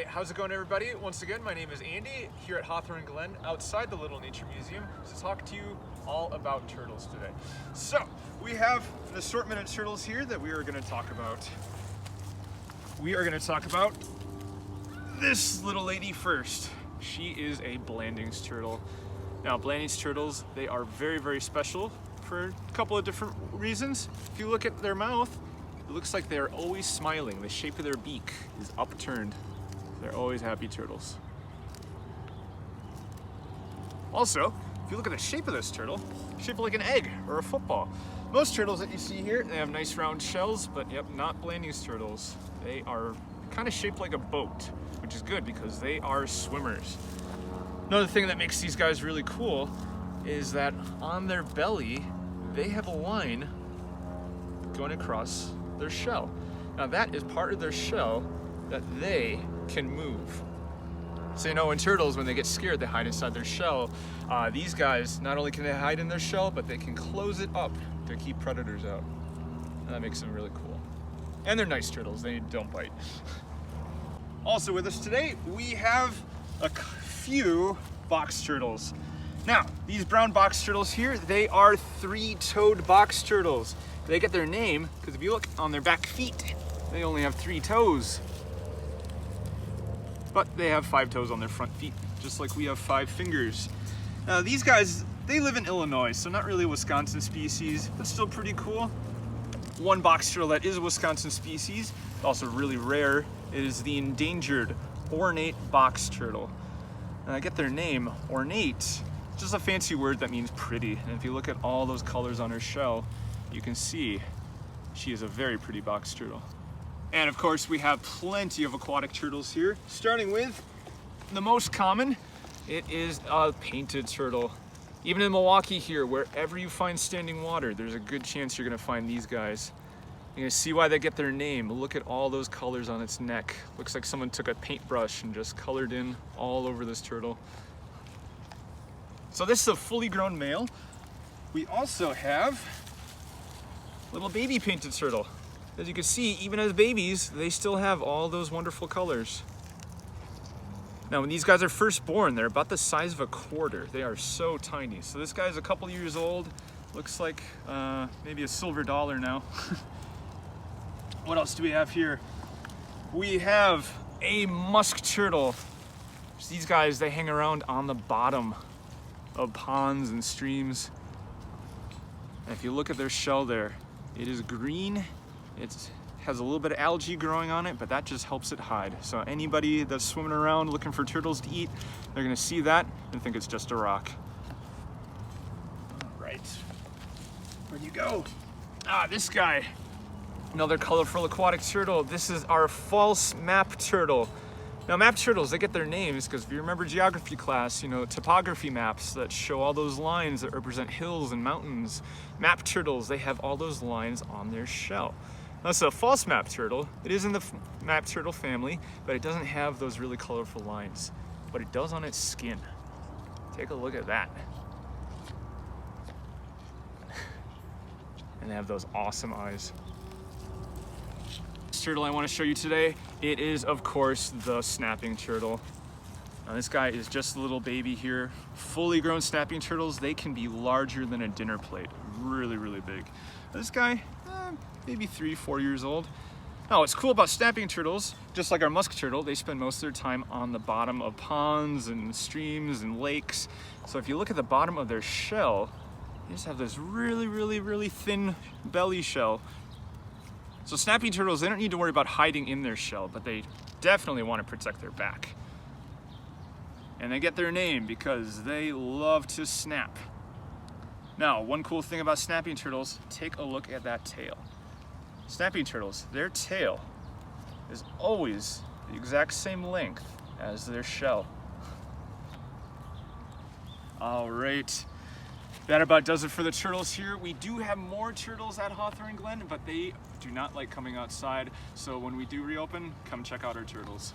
Hey, how's it going, everybody? Once again, my name is Andy here at Hawthorn Glen outside the Little Nature Museum to talk to you all about turtles today. So we have an assortment of turtles here that we are going to talk about. We are going to talk about this little lady first. She is a Blanding's turtle. Now, Blanding's turtles, they are very, very special for a couple of different reasons. If you look at their mouth, it looks like they're always smiling. The shape of their beak is upturned. They're always happy turtles. Also, if you look at the shape of this turtle, shaped like an egg or a football. Most turtles that you see here, they have nice round shells, but yep, not Blanding's turtles. They are kind of shaped like a boat, which is good because they are swimmers. Another thing that makes these guys really cool is that on their belly, they have a line going across their shell. Now that is part of their shell that they can move. So you know, in turtles, when they get scared, they hide inside their shell. These guys, not only can they hide in their shell, but they can close it up to keep predators out. And that makes them really cool. And they're nice turtles, they don't bite. Also with us today, we have a few box turtles. Now, these brown box turtles here, they are three-toed box turtles. They get their name because if you look on their back feet, they only have 3 toes. But they have 5 toes on their front feet, just like we have 5 fingers. Now these guys, they live in Illinois, so not really a Wisconsin species, but still pretty cool. One box turtle that is a Wisconsin species, also really rare, is the endangered ornate box turtle. And I get their name, ornate, just a fancy word that means pretty. And if you look at all those colors on her shell, you can see she is a very pretty box turtle. And of course, we have plenty of aquatic turtles here, starting with the most common. It is a painted turtle. Even in Milwaukee here, wherever you find standing water, there's a good chance you're gonna find these guys. You're gonna see why they get their name. Look at all those colors on its neck. Looks like someone took a paintbrush and just colored in all over this turtle. So this is a fully grown male. We also have little baby painted turtle. As you can see, even as babies, they still have all those wonderful colors. Now, when these guys are first born, they're about the size of a quarter. They are so tiny. So this guy's a couple years old. Looks like maybe a silver dollar now. What else do we have here? We have a musk turtle. These guys, they hang around on the bottom of ponds and streams. And if you look at their shell there, it is green. It has a little bit of algae growing on it, but that just helps it hide. So anybody that's swimming around looking for turtles to eat, they're gonna see that and think it's just a rock. All right, where'd you go? Ah, this guy. Another colorful aquatic turtle. This is our false map turtle. Now, map turtles, they get their names because if you remember geography class, you know, topography maps that show all those lines that represent hills and mountains. Map turtles, they have all those lines on their shell. Now, it's a false map turtle. It is in the map turtle family, but it doesn't have those really colorful lines. But it does on its skin. Take a look at that. And they have those awesome eyes. Turtle I want to show you today, it is of course the snapping turtle. Now this guy is just a little baby here. Fully grown snapping turtles, they can be larger than a dinner plate. Really, really big. This guy, maybe 3-4 years old. Now what's cool about snapping turtles, just like our musk turtle, they spend most of their time on the bottom of ponds and streams and lakes. So if you look at the bottom of their shell, they just have this really, really, really thin belly shell. So snapping turtles, they don't need to worry about hiding in their shell, but they definitely want to protect their back. And they get their name because they love to snap. Now, one cool thing about snapping turtles, take a look at that tail. Snapping turtles, their tail is always the exact same length as their shell. All right. That about does it for the turtles here. We do have more turtles at Hawthorn Glen, but they do not like coming outside. So when we do reopen, come check out our turtles.